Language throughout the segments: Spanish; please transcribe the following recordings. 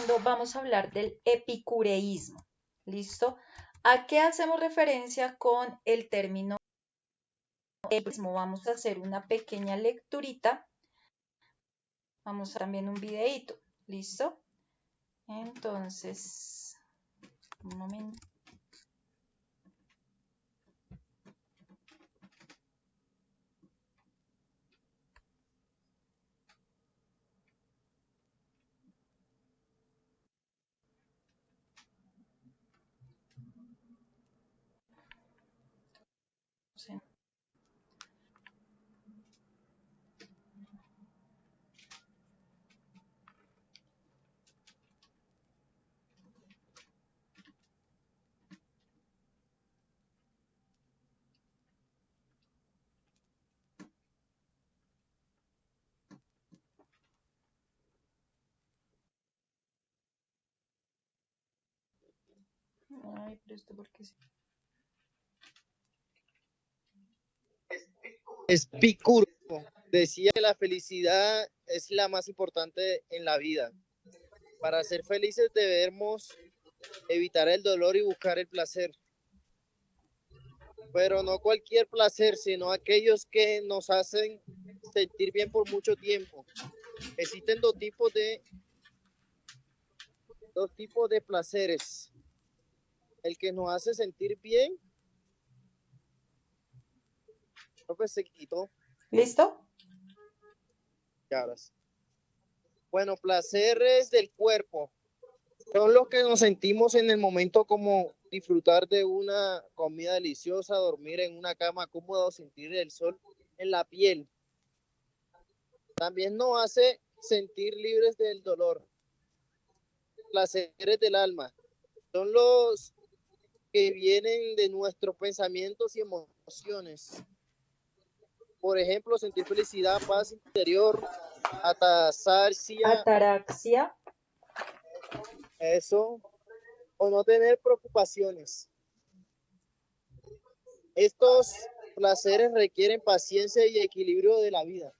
viendo, vamos a hablar del epicureísmo. ¿Listo? ¿A qué hacemos referencia con el término epicureísmo? Vamos a hacer una pequeña lecturita. Vamos a ver también un videíto. ¿Listo? Entonces, un momento. Ay, pero esto porque sí. Epicuro decía que la felicidad es la más importante en la vida. Para ser felices debemos evitar el dolor y buscar el placer. Pero no cualquier placer, sino aquellos que nos hacen sentir bien por mucho tiempo. Existen dos tipos de placeres. El que nos hace sentir bien, pues se quitó. ¿Listo? Bueno, placeres del cuerpo. Son los que nos sentimos en el momento, como disfrutar de una comida deliciosa, dormir en una cama cómoda o sentir el sol en la piel. También nos hace sentir libres del dolor. Placeres del alma. Son los que vienen de nuestros pensamientos y emociones. Por ejemplo, sentir felicidad, paz interior, ataxia, Ataraxia. eso, o no tener preocupaciones. Estos placeres requieren paciencia y equilibrio de la vida.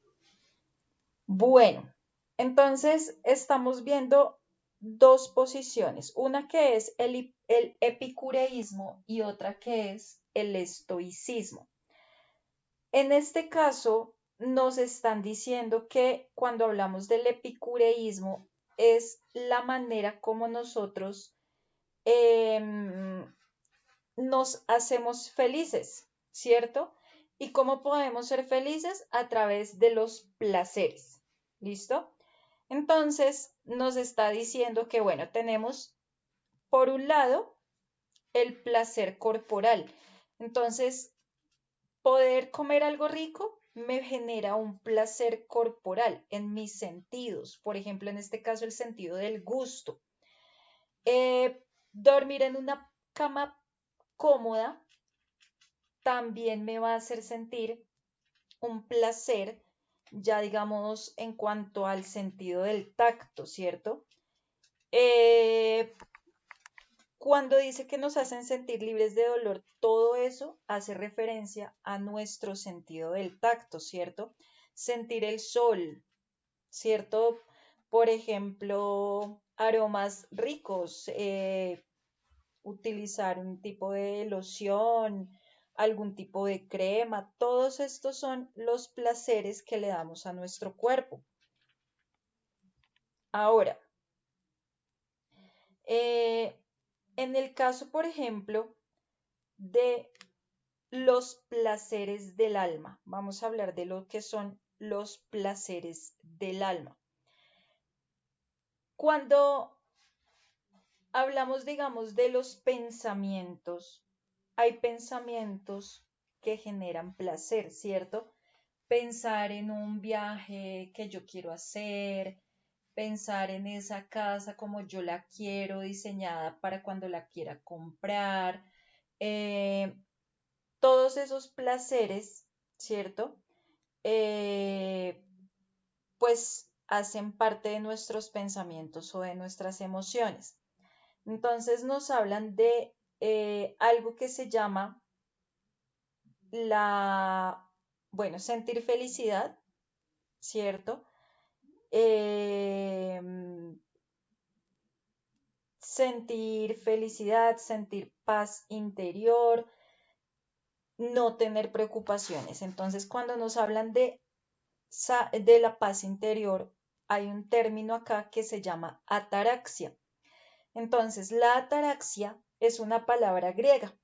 Bueno, entonces estamos viendo dos posiciones, una que es el epicureísmo y otra que es el estoicismo. En este caso, nos están diciendo que cuando hablamos del epicureísmo es la manera como nosotros nos hacemos felices, ¿cierto? ¿Y cómo podemos ser felices? A través de los placeres, ¿listo? Entonces nos está diciendo que, bueno, tenemos por un lado el placer corporal. Entonces, poder comer algo rico me genera un placer corporal en mis sentidos. Por ejemplo, en este caso, el sentido del gusto. Dormir en una cama cómoda también me va a hacer sentir un placer, ya digamos, en cuanto al sentido del tacto, ¿cierto? Eh, Cuando dice que nos hacen sentir libres de dolor, todo eso hace referencia a nuestro sentido del tacto, ¿cierto? Sentir el sol, ¿cierto? Por ejemplo, aromas ricos, utilizar un tipo de loción, algún tipo de crema, todos estos son los placeres que le damos a nuestro cuerpo. Ahora, eh, en el caso, por ejemplo, de los placeres del alma, vamos a hablar de lo que son los placeres del alma. Cuando hablamos, digamos, de los pensamientos, hay pensamientos que generan placer, ¿cierto? Pensar en un viaje que yo quiero hacer, pensar en esa casa como yo la quiero diseñada para cuando la quiera comprar, eh, todos esos placeres, ¿cierto? Pues hacen parte de nuestros pensamientos o de nuestras emociones. Entonces nos hablan de algo que se llama bueno, sentir felicidad, ¿cierto? Eh, sentir felicidad, sentir paz interior, no tener preocupaciones. Entonces, cuando nos hablan de la paz interior, hay un término acá que se llama ataraxia. Entonces, la ataraxia es una palabra griega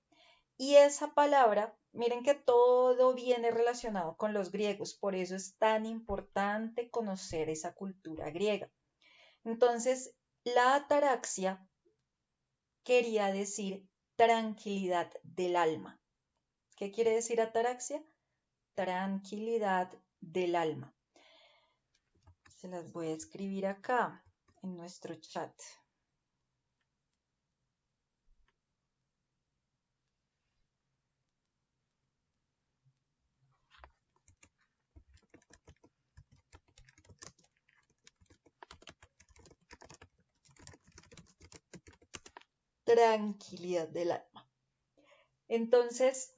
y esa palabra, miren que todo viene relacionado con los griegos, por eso es tan importante conocer esa cultura griega. Entonces, la ataraxia quería decir tranquilidad del alma. ¿Qué quiere decir ataraxia? Tranquilidad del alma. Se las voy a escribir acá en nuestro chat. Tranquilidad del alma. Entonces,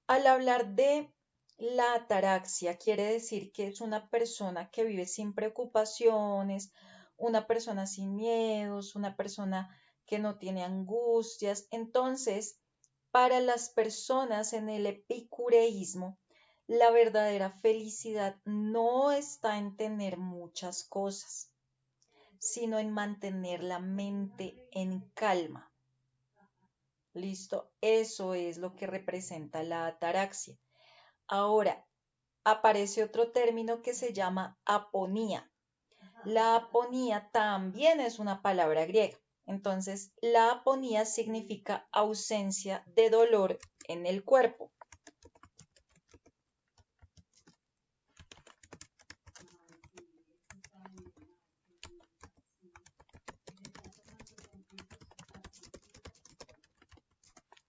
al hablar de la ataraxia, quiere decir que es una persona que vive sin preocupaciones, una persona sin miedos, una persona que no tiene angustias. Entonces, para las personas en el epicureísmo, la verdadera felicidad no está en tener muchas cosas, sino en mantener la mente en calma. ¿Listo? Eso es lo que representa la ataraxia. Ahora, aparece otro término que se llama aponía. La aponía también es una palabra griega. Entonces, la aponía significa ausencia de dolor en el cuerpo.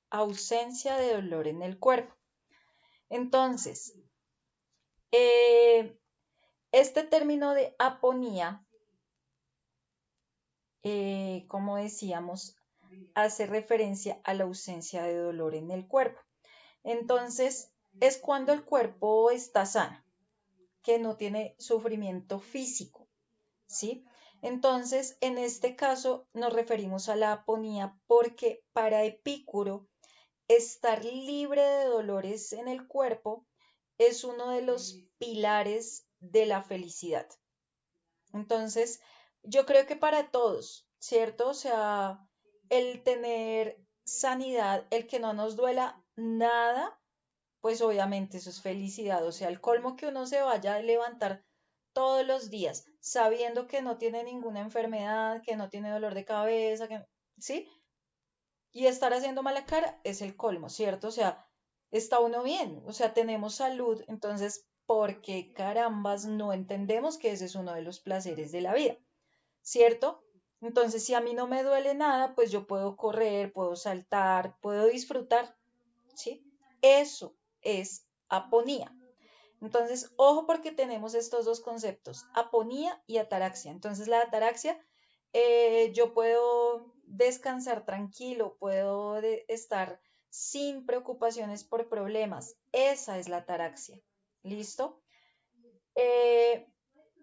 Ausencia de dolor en el cuerpo. Entonces, este término de aponía, como decíamos, hace referencia a la ausencia de dolor en el cuerpo. Entonces, es cuando el cuerpo está sano, que no tiene sufrimiento físico, ¿sí? Entonces, en este caso nos referimos a la aponía porque para Epicuro, estar libre de dolores en el cuerpo es uno de los pilares de la felicidad. Entonces, yo creo que para todos, ¿cierto? O sea, el tener sanidad, el que no nos duela nada, pues obviamente eso es felicidad. O sea, el colmo que uno se vaya a levantar todos los días sabiendo que no tiene ninguna enfermedad, que no tiene dolor de cabeza, que, ¿sí? Y estar haciendo mala cara es el colmo, ¿cierto? O sea, está uno bien, o sea, tenemos salud, entonces, ¿por qué carambas no entendemos que ese es uno de los placeres de la vida? ¿Cierto? Entonces, si a mí no me duele nada, pues yo puedo correr, puedo saltar, puedo disfrutar, ¿sí? Eso es aponía. Entonces, ojo porque tenemos estos dos conceptos, aponía y ataraxia. Entonces, la ataraxia, yo puedo descansar tranquilo, puedo estar sin preocupaciones por problemas. Esa es la ataraxia. ¿Listo? Eh,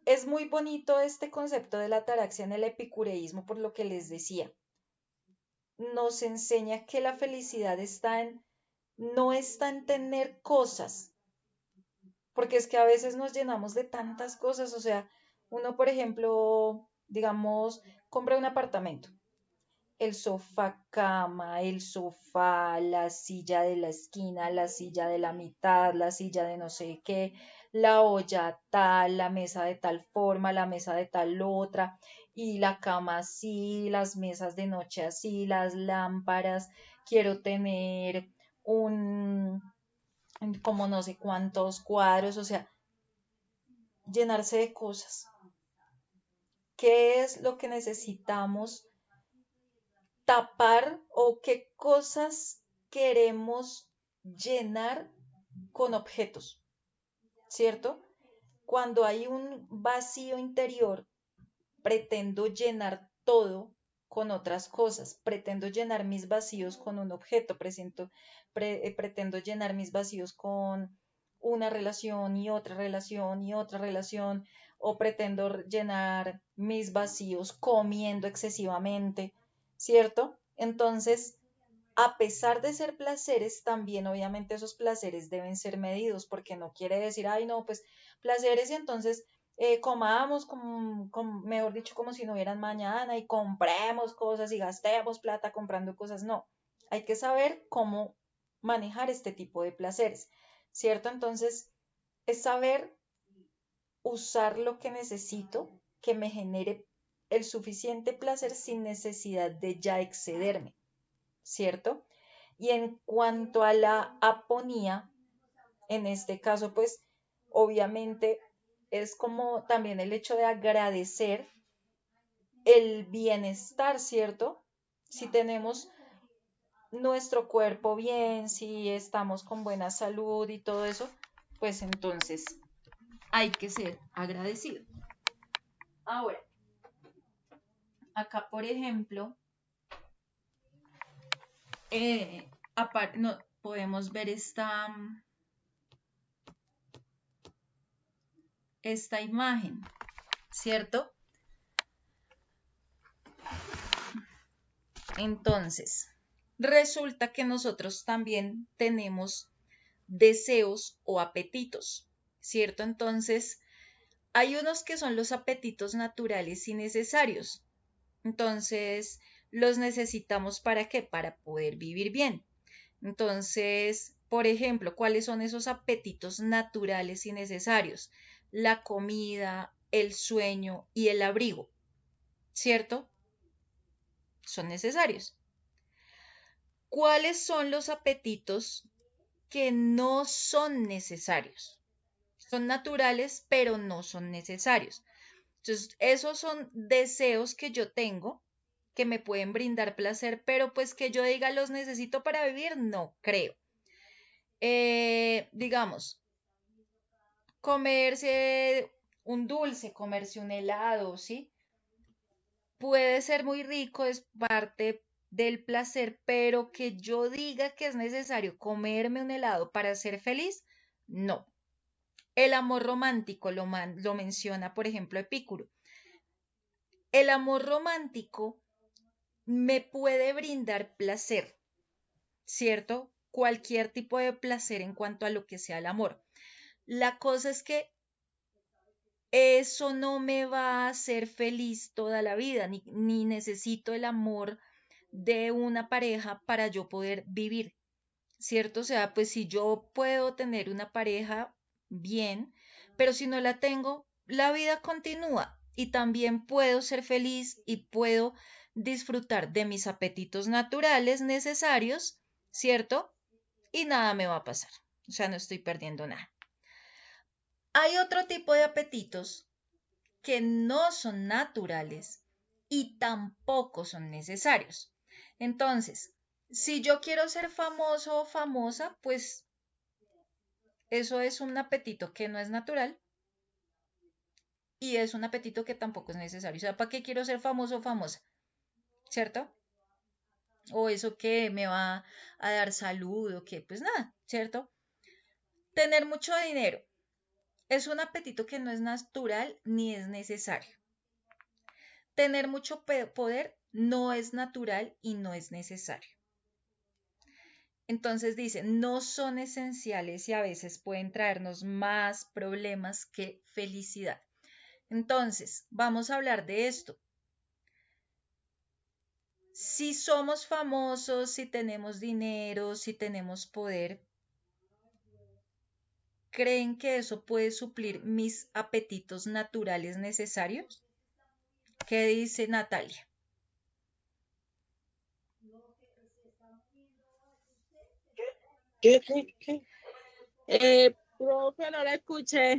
es muy bonito este concepto de la ataraxia en el epicureísmo, por lo que les decía. Nos enseña que la felicidad no está en tener cosas, porque es que a veces nos llenamos de tantas cosas, o sea, uno, por ejemplo, digamos, compra un apartamento, el sofá cama, el sofá, la silla de la esquina, la silla de la mitad, la silla de no sé qué, la olla tal, la mesa de tal forma, la mesa de tal otra, y la cama así, las mesas de noche así, las lámparas, quiero tener un, como no sé cuántos cuadros, o sea, llenarse de cosas. ¿Qué es lo que necesitamos tapar o qué cosas queremos llenar con objetos? ¿Cierto? Cuando hay un vacío interior, pretendo llenar todo con otras cosas, pretendo llenar mis vacíos con un objeto, pretendo llenar mis vacíos con una relación y otra relación y otra relación, o pretendo llenar mis vacíos comiendo excesivamente, ¿cierto? Entonces, a pesar de ser placeres, también obviamente esos placeres deben ser medidos, porque no quiere decir, ay, no, pues placeres y entonces comamos, mejor dicho, como si no hubieran mañana y compremos cosas y gastemos plata comprando cosas. No, hay que saber cómo manejar este tipo de placeres, ¿cierto? Entonces, es saber usar lo que necesito que me genere el suficiente placer sin necesidad de ya excederme, ¿cierto? Y en cuanto a la aponía, en este caso, pues obviamente es como también el hecho de agradecer el bienestar, ¿cierto? Si tenemos nuestro cuerpo bien, si estamos con buena salud y todo eso, pues entonces hay que ser agradecido. Ahora, acá por ejemplo, no, podemos ver esta imagen, ¿cierto? Entonces, resulta que nosotros también tenemos deseos o apetitos, ¿cierto? Entonces, hay unos que son los apetitos naturales y necesarios. Entonces, los necesitamos ¿para qué? Para poder vivir bien. Entonces, por ejemplo, ¿cuáles son esos apetitos naturales y necesarios? La comida, el sueño y el abrigo, ¿cierto? Son necesarios. ¿Cuáles son los apetitos que no son necesarios? Son naturales, pero no son necesarios. Entonces, esos son deseos que yo tengo que me pueden brindar placer, pero pues que yo diga los necesito para vivir, no creo. Digamos, comerse un dulce, comerse un helado, ¿sí? Puede ser muy rico, es parte del placer, pero que yo diga que es necesario comerme un helado para ser feliz, no. El amor romántico lo menciona, por ejemplo, Epicuro. El amor romántico me puede brindar placer, ¿cierto? Cualquier tipo de placer en cuanto a lo que sea el amor. La cosa es que eso no me va a hacer feliz toda la vida, ni necesito el amor de una pareja para yo poder vivir, ¿cierto? O sea, pues si yo puedo tener una pareja, bien, pero si no la tengo, la vida continúa y también puedo ser feliz y puedo disfrutar de mis apetitos naturales necesarios, ¿cierto? Y nada me va a pasar, o sea, no estoy perdiendo nada. Hay otro tipo de apetitos que no son naturales y tampoco son necesarios. Entonces, si yo quiero ser famoso o famosa, pues eso es un apetito que no es natural y es un apetito que tampoco es necesario. O sea, ¿para qué quiero ser famoso o famosa? ¿Cierto? O eso que me va a dar salud o que, pues nada, ¿cierto? Tener mucho dinero es un apetito que no es natural ni es necesario. Tener mucho poder no es natural y no es necesario. Entonces dice, no son esenciales y a veces pueden traernos más problemas que felicidad. Entonces, vamos a hablar de esto. Si somos famosos, si tenemos dinero, si tenemos poder, ¿creen que eso puede suplir mis apetitos naturales necesarios? ¿Qué dice Natalia? ¿Qué? Profe, no la escuché.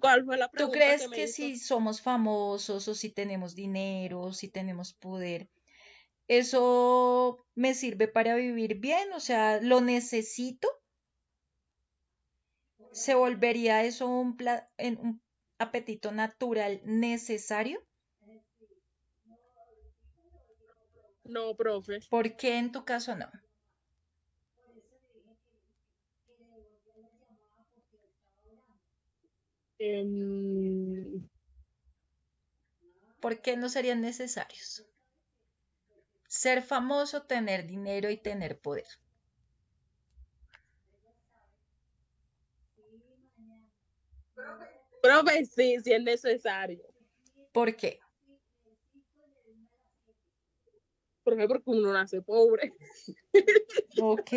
¿Cuál fue la ¿Tú pregunta crees que me que hizo? si somos famosos o si tenemos dinero o si tenemos poder, eso me sirve para vivir bien? O sea, ¿lo necesito? ¿Se volvería eso un apetito natural necesario? No, profe. ¿Por qué en tu caso no? Em, ¿Por qué no serían necesarios? Ser famoso, tener dinero y tener poder. profe, sí, sí es necesario. ¿Por qué? Profe, porque uno nace pobre. Ok,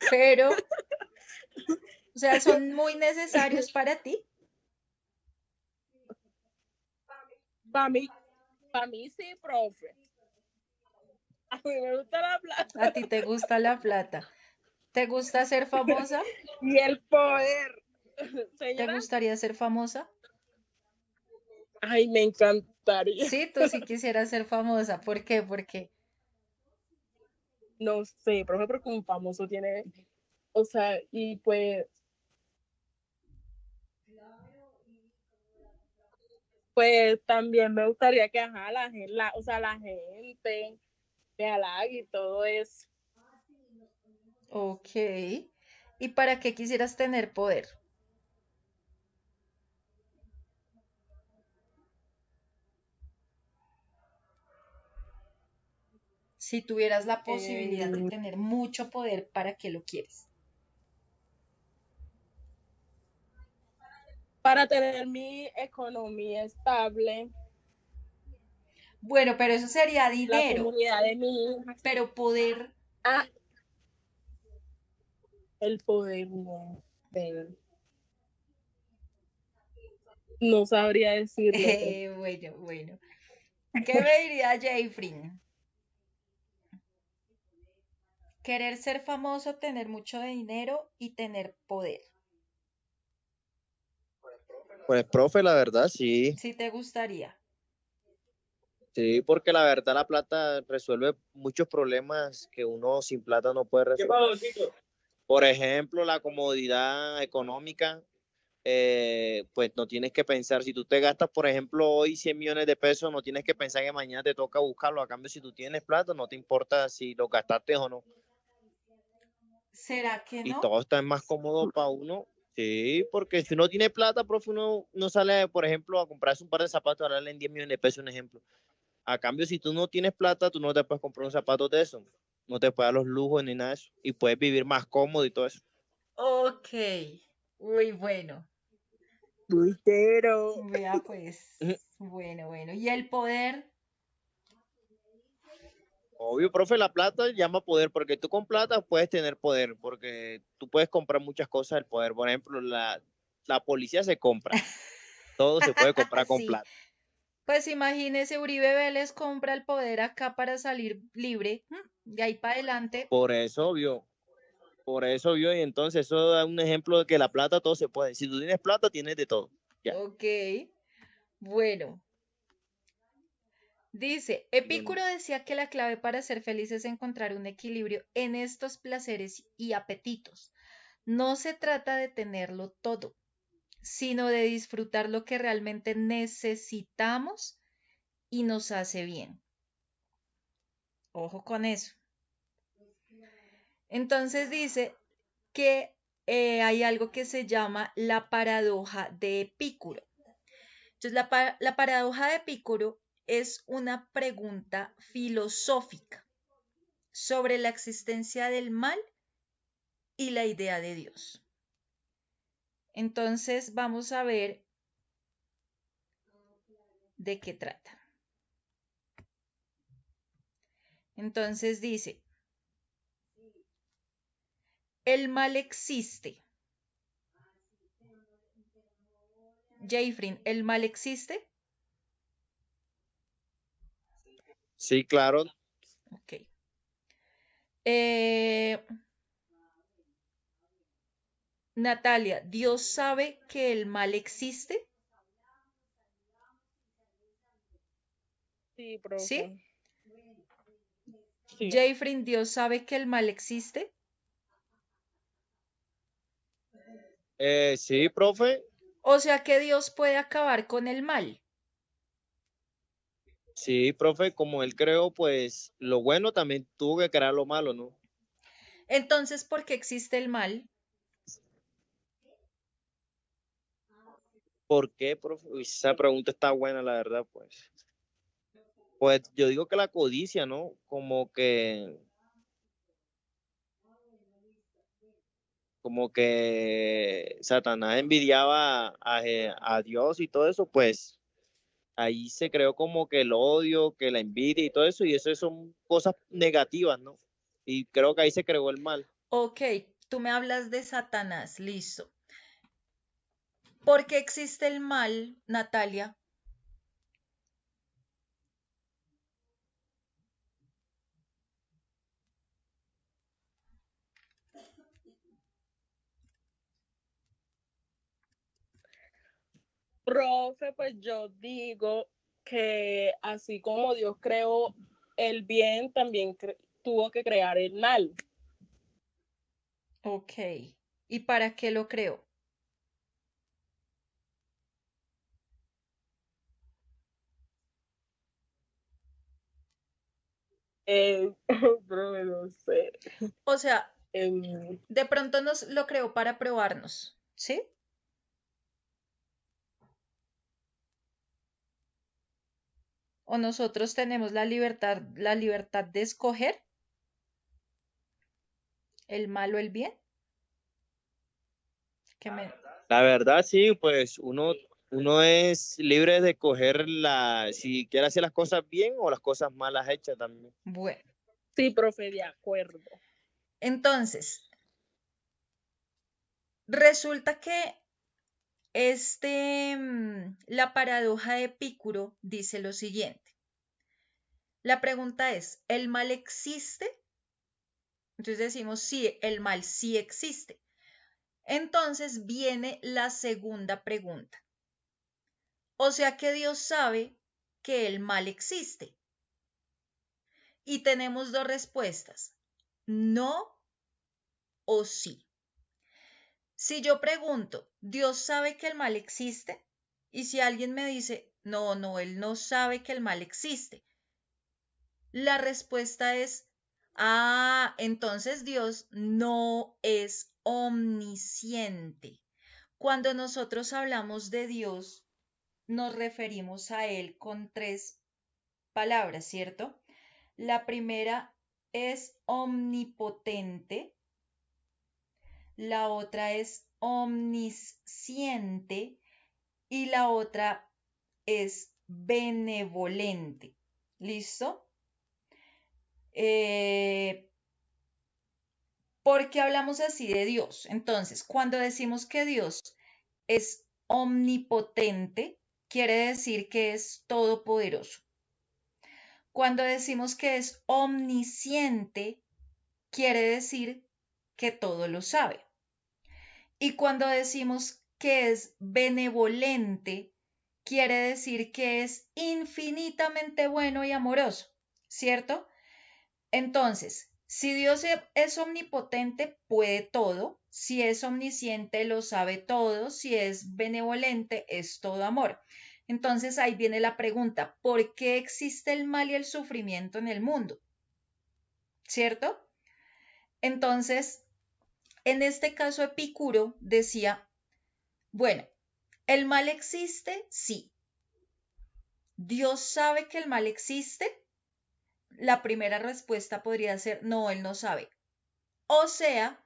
pero, o sea, son muy necesarios para ti. Para mí, para mí sí, profe. A mí me gusta la A plata ti te gusta la plata. ¿Te gusta ser famosa? y el poder. ¿Te Señora, gustaría ser famosa? ay, me encantaría. Sí, tú sí quisieras ser famosa. ¿Por qué? Porque, No sé, profe, porque un famoso tiene, o sea, y pues también me gustaría que, ajá, o sea, la gente me halague y todo eso. ok. ¿Y para qué quisieras tener poder? Si tuvieras la posibilidad de Eh, tener mucho poder, ¿para qué lo quieres? para tener mi economía estable, Bueno, pero eso sería la dinero, comunidad de mi hija, pero poder, ah, el poder, no, no sabría decirle, profe. bueno, bueno. ¿Qué me diría Jeffrey? Querer ser famoso, tener mucho dinero y tener poder. Pues, profe, la verdad, sí. ¿Sí te gustaría? Sí, porque la verdad la plata resuelve muchos problemas que uno sin plata no puede resolver. Por ejemplo, la comodidad económica, pues no tienes que pensar, si tú te gastas, por ejemplo, hoy 100 millones de pesos, no tienes que pensar que mañana te toca buscarlo. A cambio, si tú tienes plata, no te importa si lo gastaste o no. ¿Será que Y no? todo está más cómodo para uno. Sí, porque si uno tiene plata, profe, uno no sale, por ejemplo, a comprarse un par de zapatos, a darle en 10 millones de pesos, un ejemplo. A cambio, si tú no tienes plata, tú no te puedes comprar un zapato de eso. No te puedes dar los lujos ni nada de eso. Y puedes vivir más cómodo y todo eso. Ok. Uy, bueno. Pero, Vea pues. Bueno, bueno. ¿Y el poder? Obvio, profe, la plata llama poder, porque tú con plata puedes tener poder, porque tú puedes comprar muchas cosas del poder. Por ejemplo, la policía se compra. Todo se puede comprar con Sí. plata. Pues imagínese, Uribe Vélez compra el poder acá para salir libre. De ahí para adelante. Por eso, obvio. Por eso, vio, y entonces eso da un ejemplo de que la plata todo se puede. Si tú tienes plata, tienes de todo. Ya. Ok. Bueno. Dice, Bueno, Epicuro decía que la clave para ser feliz es encontrar un equilibrio en estos placeres y apetitos. No se trata de tenerlo todo, sino de disfrutar lo que realmente necesitamos y nos hace bien. Ojo con eso. Entonces dice que hay algo que se llama la paradoja de Epicuro. Entonces, la paradoja de Epicuro es una pregunta filosófica sobre la existencia del mal y la idea de Dios. Entonces, vamos a ver de qué trata. Entonces dice, el mal existe. Jeffrin, ¿el mal existe? sí, claro. Ok. Eh, Natalia, ¿Dios sabe que el mal existe? sí, ¿Sí? profe, sí. Jeffrin, ¿Dios sabe que el mal existe? Sí, profe. O sea que Dios puede acabar con el mal. Sí, profe, como él creó, pues lo bueno también tuvo que crear lo malo, ¿no? Entonces, ¿por qué existe el mal? ¿Por qué, profe? Uy, esa pregunta está buena, la verdad, pues. Pues yo digo que la codicia, ¿no? Como que Satanás envidiaba a Dios y todo eso, pues ahí se creó como que el odio, que la envidia y todo eso, y eso son cosas negativas, ¿no? Y creo que ahí se creó el mal. Ok, tú me hablas de Satanás, listo. ¿Por qué existe el mal, Natalia? Profe, pues yo digo que así como Dios creó el bien, también tuvo que crear el mal. Ok, ¿y para qué lo creó? Profe, no sé. O sea, Em, de pronto nos lo creó para probarnos, ¿sí? O nosotros tenemos la libertad de escoger el mal o el bien. Que me... La verdad, sí, pues uno es libre de escoger si quiere hacer las cosas bien o las cosas malas hechas también. Bueno, sí, profe, de acuerdo. entonces, resulta que la paradoja de Epicuro dice lo siguiente. La pregunta es, ¿el mal existe? Entonces decimos, sí, el mal sí existe. Entonces viene la segunda pregunta. O sea que Dios sabe que el mal existe. Y tenemos dos respuestas, no o sí. Si yo pregunto, ¿Dios sabe que el mal existe? Y si alguien me dice, no, no, él no sabe que el mal existe. La respuesta es, entonces Dios no es omnisciente. Cuando nosotros hablamos de Dios, nos referimos a Él con tres palabras, ¿cierto? La primera es omnipotente, la otra es omnisciente y la otra es benevolente. ¿Listo? ¿Por qué hablamos así de Dios? Entonces, cuando decimos que Dios es omnipotente, quiere decir que es todopoderoso. Cuando decimos que es omnisciente, quiere decir que todo lo sabe. Y cuando decimos que es benevolente, quiere decir que es infinitamente bueno y amoroso, ¿cierto? Entonces, si Dios es omnipotente, puede todo. Si es omnisciente, lo sabe todo. Si es benevolente, es todo amor. Entonces ahí viene la pregunta, ¿por qué existe el mal y el sufrimiento en el mundo? ¿Cierto? Entonces, en este caso, Epicuro decía, bueno, ¿el mal existe? Sí. ¿Dios sabe que el mal existe? La primera respuesta podría ser, no, él no sabe. O sea,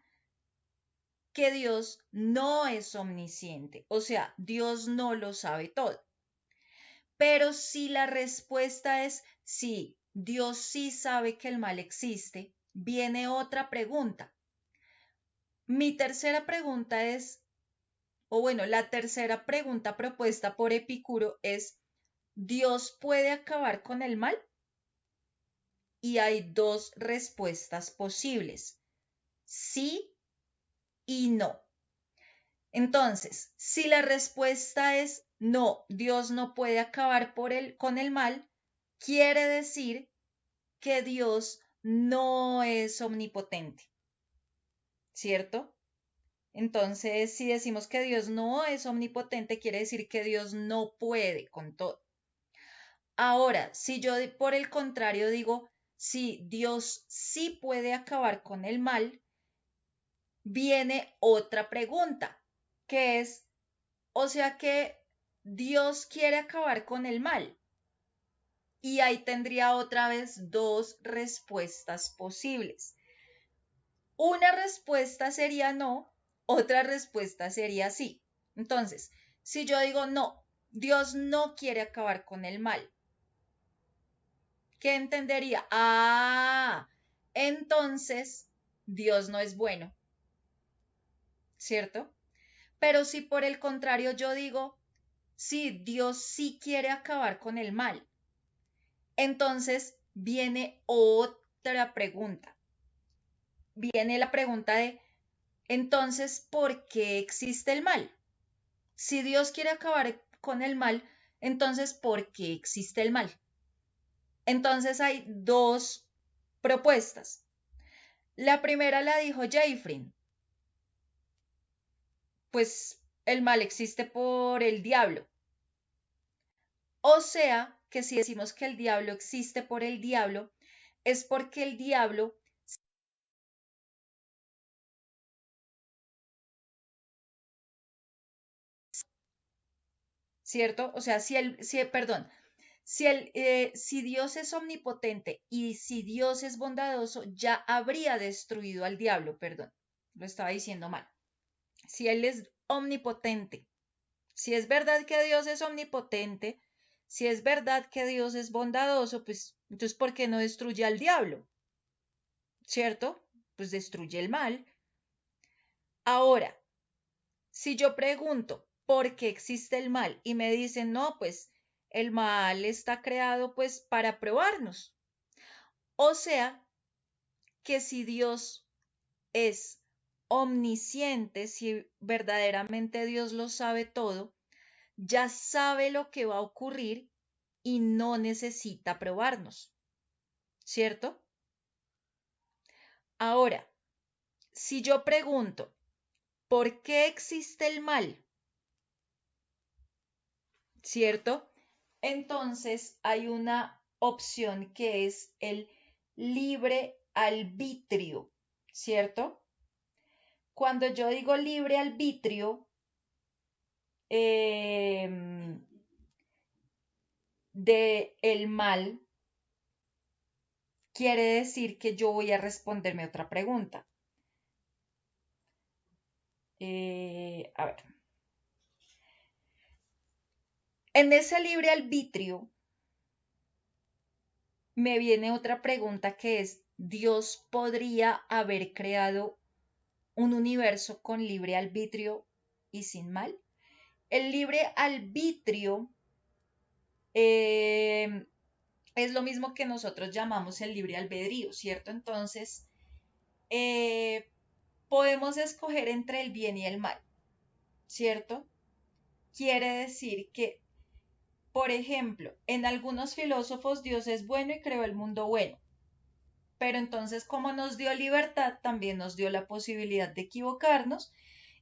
que Dios no es omnisciente, o sea, Dios no lo sabe todo. Pero si la respuesta es sí, Dios sí sabe que el mal existe, viene otra pregunta. Mi tercera pregunta es, o bueno, la tercera pregunta propuesta por Epicuro es, ¿Dios puede acabar con el mal? Y hay dos respuestas posibles, sí y no. Entonces, si la respuesta es no, Dios no puede acabar con el mal, quiere decir que Dios no es omnipotente, ¿cierto? Entonces, si decimos que Dios no es omnipotente, quiere decir que Dios no puede con todo. Ahora, si yo por el contrario digo, si Dios sí puede acabar con el mal, viene otra pregunta, que es, o sea que Dios quiere acabar con el mal. Y ahí tendría otra vez dos respuestas posibles. Una respuesta sería no, otra respuesta sería sí. Entonces, si yo digo no, Dios no quiere acabar con el mal, ¿qué entendería? Entonces Dios no es bueno, ¿cierto? Pero si por el contrario yo digo, sí, Dios sí quiere acabar con el mal, entonces viene otra pregunta. Viene la pregunta de, entonces, ¿por qué existe el mal? Si Dios quiere acabar con el mal, entonces, ¿por qué existe el mal? Entonces hay dos propuestas. La primera la dijo Jeffrey, pues el mal existe por el diablo. O sea, que si decimos que el diablo existe por el diablo, es porque el diablo, ¿cierto? O sea, si Dios es omnipotente y si Dios es bondadoso, ya habría destruido al diablo, perdón, lo estaba diciendo mal. Si Él es omnipotente, si es verdad que Dios es omnipotente, si es verdad que Dios es bondadoso, pues entonces, ¿por qué no destruye al diablo? ¿Cierto? Pues destruye el mal. Ahora, si yo pregunto por qué existe el mal y me dicen, no, pues el mal está creado pues para probarnos. O sea, que si Dios es omnisciente, si verdaderamente Dios lo sabe todo, ya sabe lo que va a ocurrir y no necesita probarnos, ¿cierto? Ahora, si yo pregunto, ¿por qué existe el mal? ¿Cierto? Entonces hay una opción que es el libre arbitrio, ¿cierto? Cuando yo digo libre arbitrio, de el mal, quiere decir que yo voy a responderme otra pregunta. A ver. En ese libre arbitrio me viene otra pregunta que es, ¿Dios podría haber creado un universo con libre arbitrio y sin mal? El libre arbitrio es lo mismo que nosotros llamamos el libre albedrío, ¿cierto? Entonces, podemos escoger entre el bien y el mal, ¿cierto? Quiere decir que, por ejemplo, en algunos filósofos Dios es bueno y creó el mundo bueno, pero entonces como nos dio libertad, también nos dio la posibilidad de equivocarnos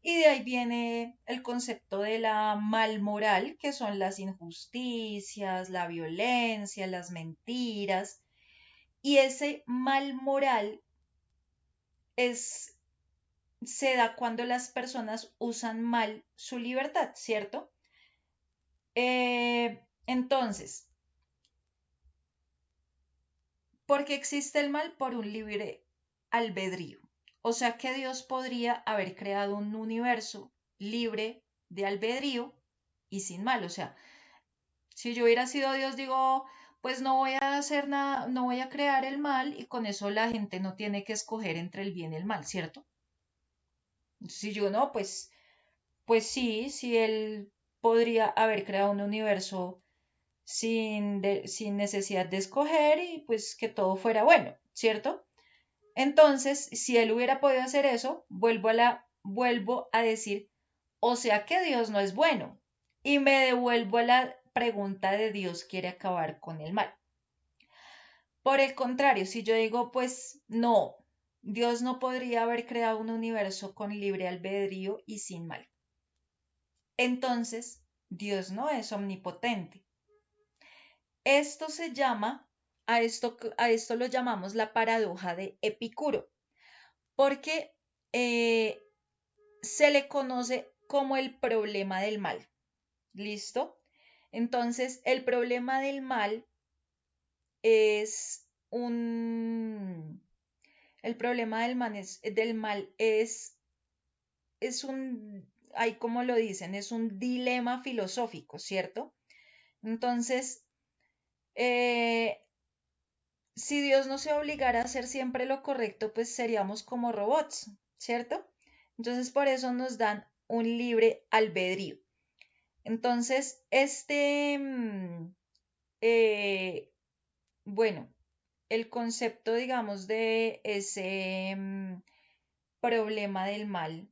y de ahí viene el concepto de la mal moral, que son las injusticias, la violencia, las mentiras, y ese mal moral es, se da cuando las personas usan mal su libertad, ¿cierto? Entonces, ¿por qué existe el mal? Por un libre albedrío. O sea que Dios podría haber creado un universo libre de albedrío y sin mal. O sea, si yo hubiera sido Dios, digo, pues no voy a hacer nada, no voy a crear el mal y con eso la gente no tiene que escoger entre el bien y el mal, ¿cierto? Si yo no, pues sí, si él podría haber creado un universo sin necesidad de escoger y pues que todo fuera bueno, ¿cierto? Entonces, si él hubiera podido hacer eso, vuelvo a decir, o sea que Dios no es bueno. Y me devuelvo a la pregunta de Dios quiere acabar con el mal. Por el contrario, si yo digo, pues no, Dios no podría haber creado un universo con libre albedrío y sin mal. Entonces, Dios no es omnipotente. Esto se llama, a esto lo llamamos la paradoja de Epicuro, porque se le conoce como el problema del mal. ¿Listo? Entonces, el problema del mal es un... El problema del mal es un, ahí como lo dicen, es un dilema filosófico, ¿cierto? Entonces, eh, si Dios no se obligara a hacer siempre lo correcto, pues seríamos como robots, ¿cierto? Entonces, por eso nos dan un libre albedrío. Entonces, eh, bueno, el concepto, digamos, de ese problema del mal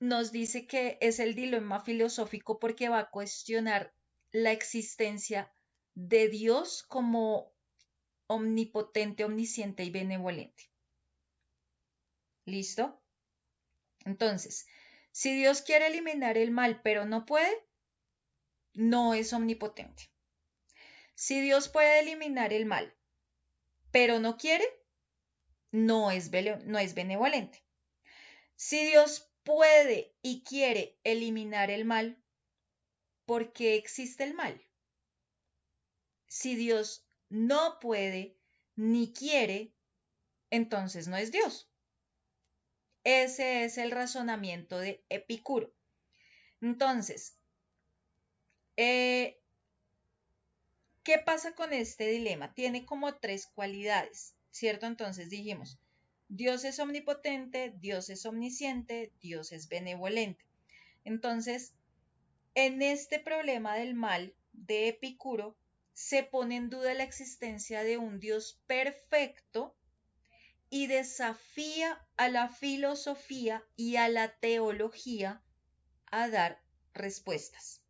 nos dice que es el dilema filosófico porque va a cuestionar la existencia de Dios como omnipotente, omnisciente y benevolente. ¿Listo? Entonces, si Dios quiere eliminar el mal pero no puede, no es omnipotente. Si Dios puede eliminar el mal pero no quiere, no es benevolente. Si Dios puede y quiere eliminar el mal, ¿por qué existe el mal? Si Dios no puede ni quiere, entonces no es Dios. Ese es el razonamiento de Epicuro. Entonces, ¿qué pasa con este dilema? Tiene como tres cualidades, ¿cierto? Entonces dijimos, Dios es omnipotente, Dios es omnisciente, Dios es benevolente. Entonces, en este problema del mal de Epicuro, se pone en duda la existencia de un Dios perfecto y desafía a la filosofía y a la teología a dar respuestas.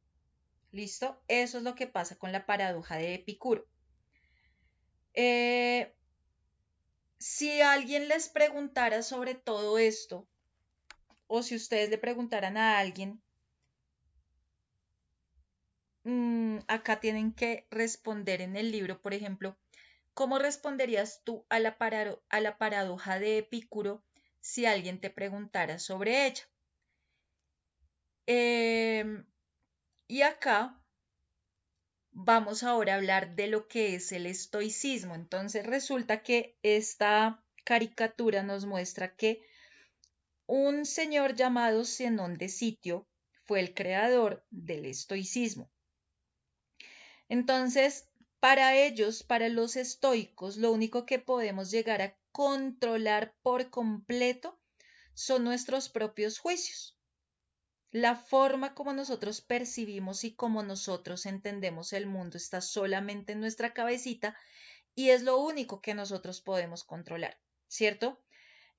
¿Listo? Eso es lo que pasa con la paradoja de Epicuro. Si alguien les preguntara sobre todo esto, o si ustedes le preguntaran a alguien, acá tienen que responder en el libro, por ejemplo, ¿cómo responderías tú a a la paradoja de Epicuro si alguien te preguntara sobre ella? Y acá vamos ahora a hablar de lo que es el estoicismo. Entonces resulta que esta caricatura nos muestra que un señor llamado Zenón de Sitio fue el creador del estoicismo. Entonces, para ellos, para los estoicos, lo único que podemos llegar a controlar por completo son nuestros propios juicios. La forma como nosotros percibimos y como nosotros entendemos el mundo está solamente en nuestra cabecita y es lo único que nosotros podemos controlar, ¿cierto?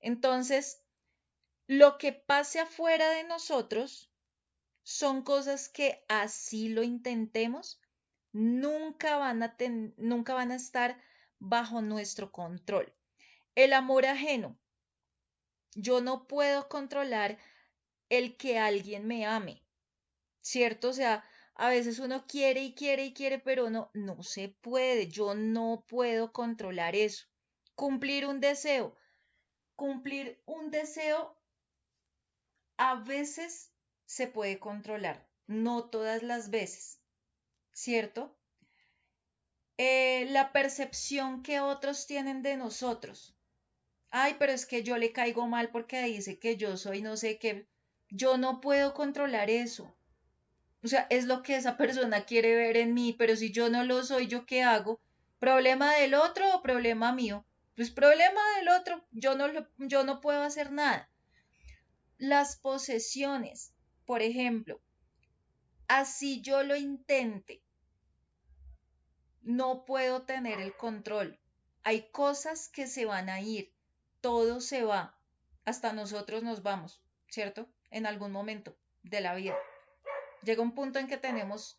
Entonces, lo que pase afuera de nosotros son cosas que así lo intentemos, nunca van a estar bajo nuestro control. El amor ajeno. Yo no puedo controlar el que alguien me ame, ¿cierto? O sea, a veces uno quiere y quiere y quiere, pero no se puede. Yo no puedo controlar eso. Cumplir un deseo. Cumplir un deseo a veces se puede controlar, no todas las veces, ¿cierto? La percepción que otros tienen de nosotros. Ay, pero es que yo le caigo mal porque dice que yo soy no sé qué. Yo no puedo controlar eso. O sea, es lo que esa persona quiere ver en mí, pero si yo no lo soy, ¿yo qué hago? ¿Problema del otro o problema mío? Pues problema del otro, yo no puedo hacer nada. Las posesiones, por ejemplo, así yo lo intente, no puedo tener el control. Hay cosas que se van a ir, todo se va, hasta nosotros nos vamos, ¿cierto? En algún momento de la vida. Llega un punto en que tenemos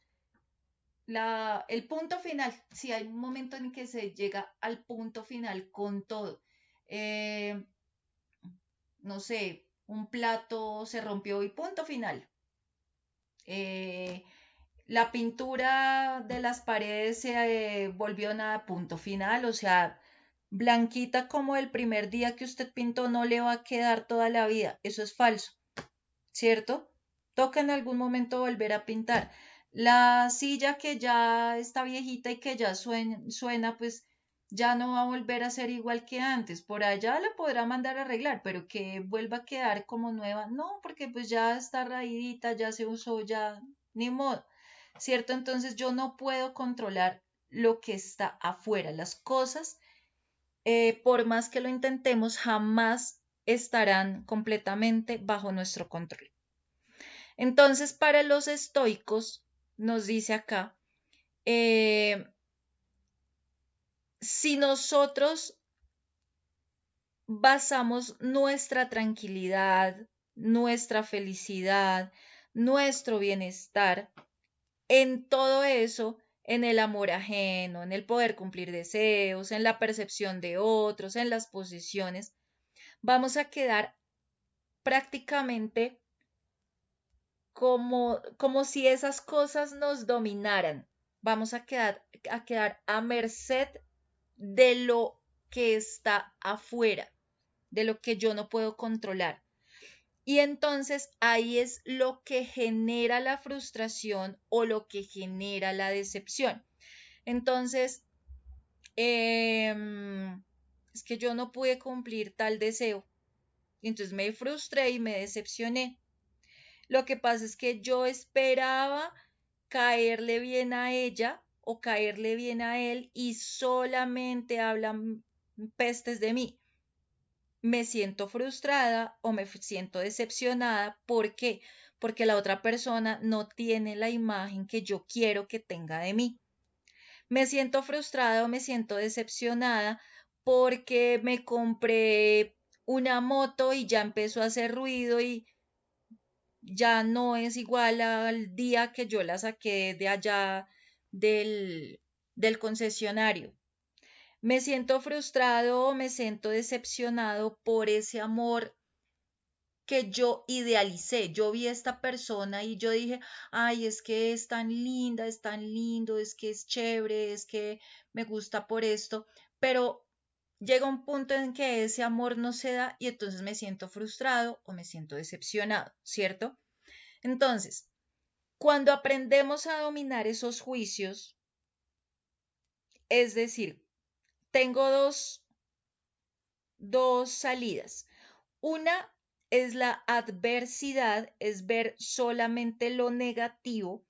el punto final, sí, hay un momento en que se llega al punto final con todo. Eh, no sé, un plato se rompió y punto final. Eh, la pintura de las paredes se volvió nada, punto final, o sea, blanquita como el primer día que usted pintó no le va a quedar toda la vida. Eso es falso, ¿cierto? Toca en algún momento volver a pintar. La silla que ya está viejita y que ya suena, pues ya no va a volver a ser igual que antes. Por allá la podrá mandar a arreglar, pero que vuelva a quedar como nueva, no, porque pues ya está raídita, ya se usó, ya ni modo, ¿cierto? Entonces yo no puedo controlar lo que está afuera. Las cosas, por más que lo intentemos, jamás estarán completamente bajo nuestro control. Entonces, para los estoicos, nos dice acá, eh, si nosotros basamos nuestra tranquilidad, nuestra felicidad, nuestro bienestar en todo eso, en el amor ajeno, en el poder cumplir deseos, en la percepción de otros, en las posiciones, vamos a quedar prácticamente como si esas cosas nos dominaran. Vamos a quedar a merced de lo que está afuera, de lo que yo no puedo controlar. Y entonces ahí es lo que genera la frustración o lo que genera la decepción. Entonces, es que yo no pude cumplir tal deseo. Y entonces me frustré y me decepcioné. Lo que pasa es que yo esperaba caerle bien a ella o caerle bien a él y solamente hablan pestes de mí. Me siento frustrada o me siento decepcionada. ¿Por qué? Porque la otra persona no tiene la imagen que yo quiero que tenga de mí. Me siento frustrada o me siento decepcionada porque me compré una moto y ya empezó a hacer ruido y ya no es igual al día que yo la saqué de allá del concesionario. Me siento frustrado o me siento decepcionado por ese amor que yo idealicé. Yo vi a esta persona y yo dije, ay, es que es tan linda, es tan lindo, es que es chévere, es que me gusta por esto, pero llega un punto en que ese amor no se da y entonces me siento frustrado o me siento decepcionado, ¿cierto? Entonces, cuando aprendemos a dominar esos juicios, es decir, tengo dos salidas. Una es la adversidad, es ver solamente lo negativo,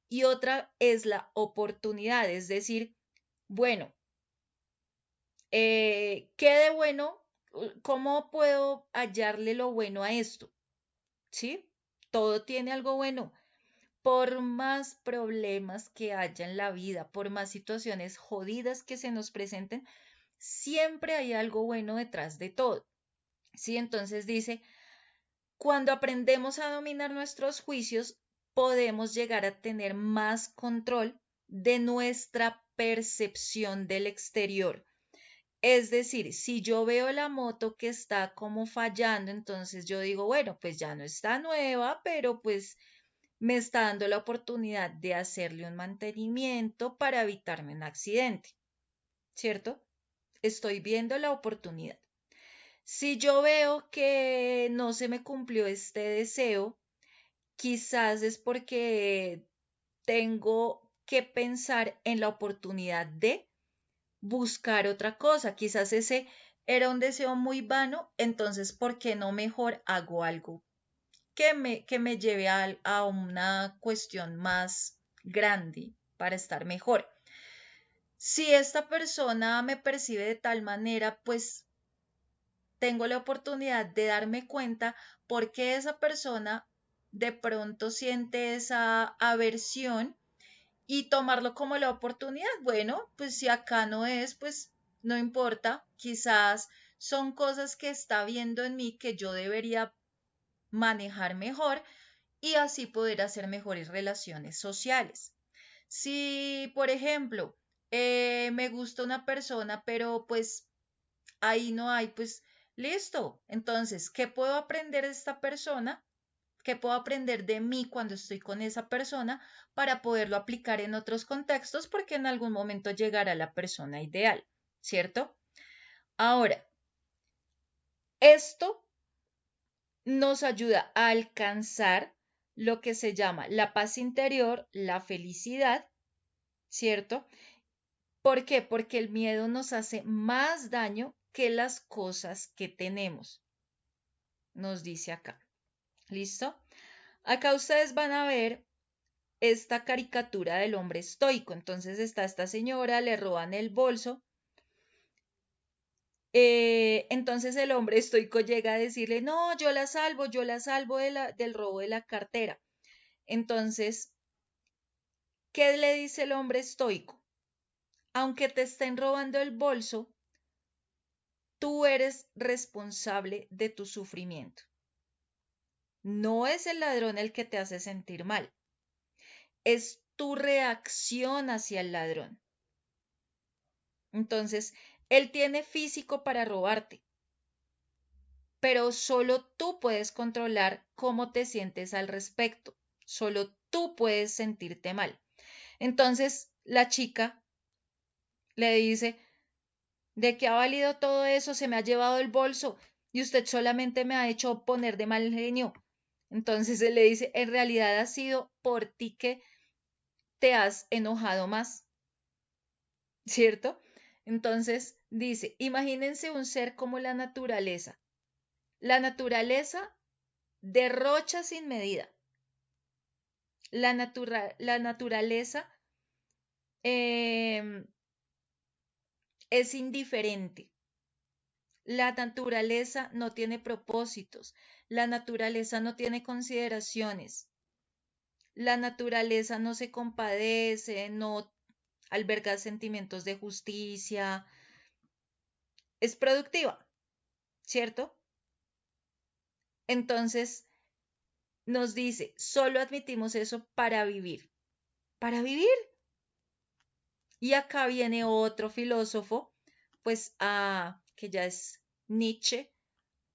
y otra es la oportunidad, es decir, bueno, ¿qué de bueno? ¿Cómo puedo hallarle lo bueno a esto? ¿Sí? Todo tiene algo bueno. Por más problemas que haya en la vida, por más situaciones jodidas que se nos presenten, siempre hay algo bueno detrás de todo. ¿Sí? Entonces dice, cuando aprendemos a dominar nuestros juicios, podemos llegar a tener más control de nuestra percepción del exterior. Es decir, si yo veo la moto que está como fallando, entonces yo digo, bueno, pues ya no está nueva, pero pues me está dando la oportunidad de hacerle un mantenimiento para evitarme un accidente, ¿cierto? Estoy viendo la oportunidad. Si yo veo que no se me cumplió este deseo, quizás es porque tengo que pensar en la oportunidad de buscar otra cosa. Quizás ese era un deseo muy vano, entonces, ¿por qué no mejor hago algo que me lleve a una cuestión más grande para estar mejor? Si esta persona me percibe de tal manera, pues tengo la oportunidad de darme cuenta por qué esa persona de pronto siente esa aversión y tomarlo como la oportunidad. Bueno, pues si acá no es, pues no importa. Quizás son cosas que está viendo en mí que yo debería manejar mejor y así poder hacer mejores relaciones sociales. Si, por ejemplo, me gusta una persona, pero pues ahí no hay, pues listo. Entonces, ¿qué puedo aprender de esta persona? ¿Qué puedo aprender de mí cuando estoy con esa persona para poderlo aplicar en otros contextos? Porque en algún momento llegará la persona ideal, ¿cierto? Ahora, esto nos ayuda a alcanzar lo que se llama la paz interior, la felicidad, ¿cierto? ¿Por qué? Porque el miedo nos hace más daño que las cosas que tenemos, nos dice acá. ¿Listo? Acá ustedes van a ver esta caricatura del hombre estoico. Entonces está esta señora, le roban el bolso. Entonces el hombre estoico llega a decirle, no, yo la salvo del robo de la cartera. Entonces, ¿qué le dice el hombre estoico? Aunque te estén robando el bolso, tú eres responsable de tu sufrimiento. No es el ladrón el que te hace sentir mal, es tu reacción hacia el ladrón. Entonces, él tiene físico para robarte, pero solo tú puedes controlar cómo te sientes al respecto. Solo tú puedes sentirte mal. Entonces, la chica le dice, ¿de qué ha valido todo eso? Se me ha llevado el bolso y usted solamente me ha hecho poner de mal genio. Entonces él le dice, en realidad ha sido por ti que te has enojado más, ¿cierto? Entonces dice, imagínense un ser como la naturaleza. La naturaleza derrocha sin medida. La naturaleza eh, es indiferente. La naturaleza no tiene propósitos. La naturaleza no tiene consideraciones. La naturaleza no se compadece, no alberga sentimientos de justicia. Es productiva, ¿cierto? Entonces nos dice, solo admitimos eso para vivir. Para vivir. Y acá viene otro filósofo, pues que ya es Nietzsche,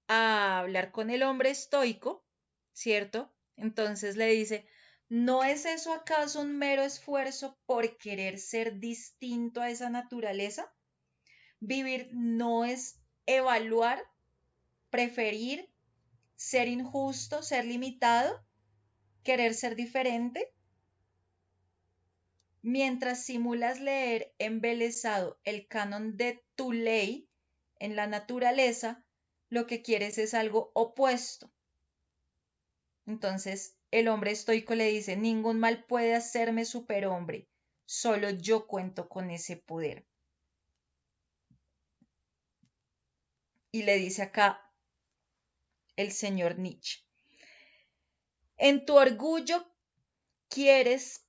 a hablar con el hombre estoico, ¿cierto? Entonces le dice, ¿no es eso acaso un mero esfuerzo por querer ser distinto a esa naturaleza? Vivir no es evaluar, preferir, ser injusto, ser limitado, querer ser diferente. Mientras simulas leer embelesado el canon de tu ley en la naturaleza, lo que quieres es algo opuesto. Entonces el hombre estoico le dice, ningún mal puede hacerme superhombre, solo yo cuento con ese poder. Y le dice acá el señor Nietzsche, en tu orgullo quieres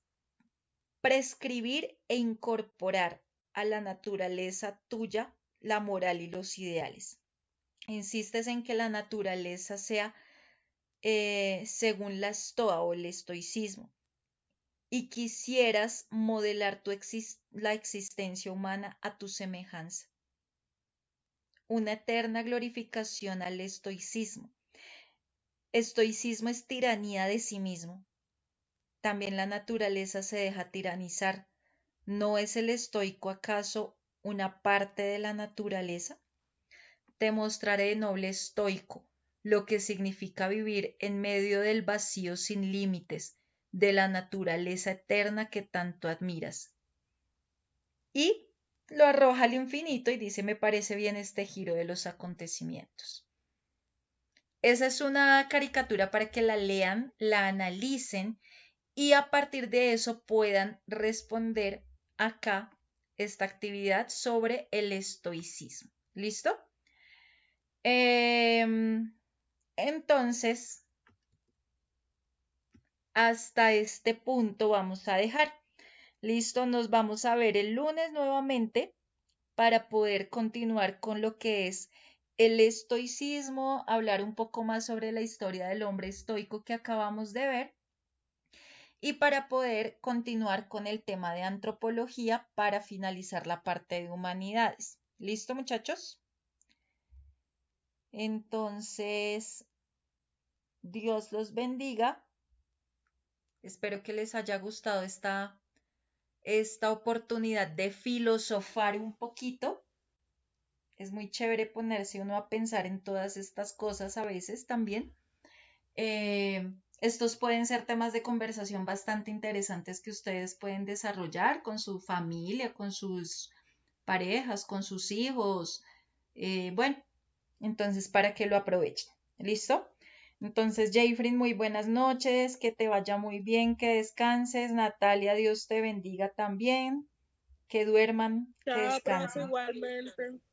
prescribir e incorporar a la naturaleza tuya la moral y los ideales. Insistes en que la naturaleza sea según la estoa o el estoicismo y quisieras modelar la existencia humana a tu semejanza. Una eterna glorificación al estoicismo. Estoicismo es tiranía de sí mismo. También la naturaleza se deja tiranizar. ¿No es el estoico acaso una parte de la naturaleza? Te mostraré, noble estoico, lo que significa vivir en medio del vacío sin límites, de la naturaleza eterna que tanto admiras. Y lo arroja al infinito y dice, me parece bien este giro de los acontecimientos. Esa es una caricatura para que la lean, la analicen y a partir de eso puedan responder acá esta actividad sobre el estoicismo. ¿Listo? Entonces, hasta este punto vamos a dejar. Listo, nos vamos a ver el lunes nuevamente para poder continuar con lo que es el estoicismo, hablar un poco más sobre la historia del hombre estoico que acabamos de ver y para poder continuar con el tema de antropología para finalizar la parte de humanidades. ¿Listo, muchachos? Entonces, Dios los bendiga. Espero que les haya gustado esta oportunidad de filosofar un poquito. Es muy chévere ponerse uno a pensar en todas estas cosas a veces también. Estos pueden ser temas de conversación bastante interesantes que ustedes pueden desarrollar con su familia, con sus parejas, con sus hijos. Bueno, entonces para que lo aprovechen. ¿Listo? Entonces, Jayfrin, muy buenas noches, que te vaya muy bien, que descanses. Natalia, Dios te bendiga también, que duerman, que Chao, profe, descansen. igualmente.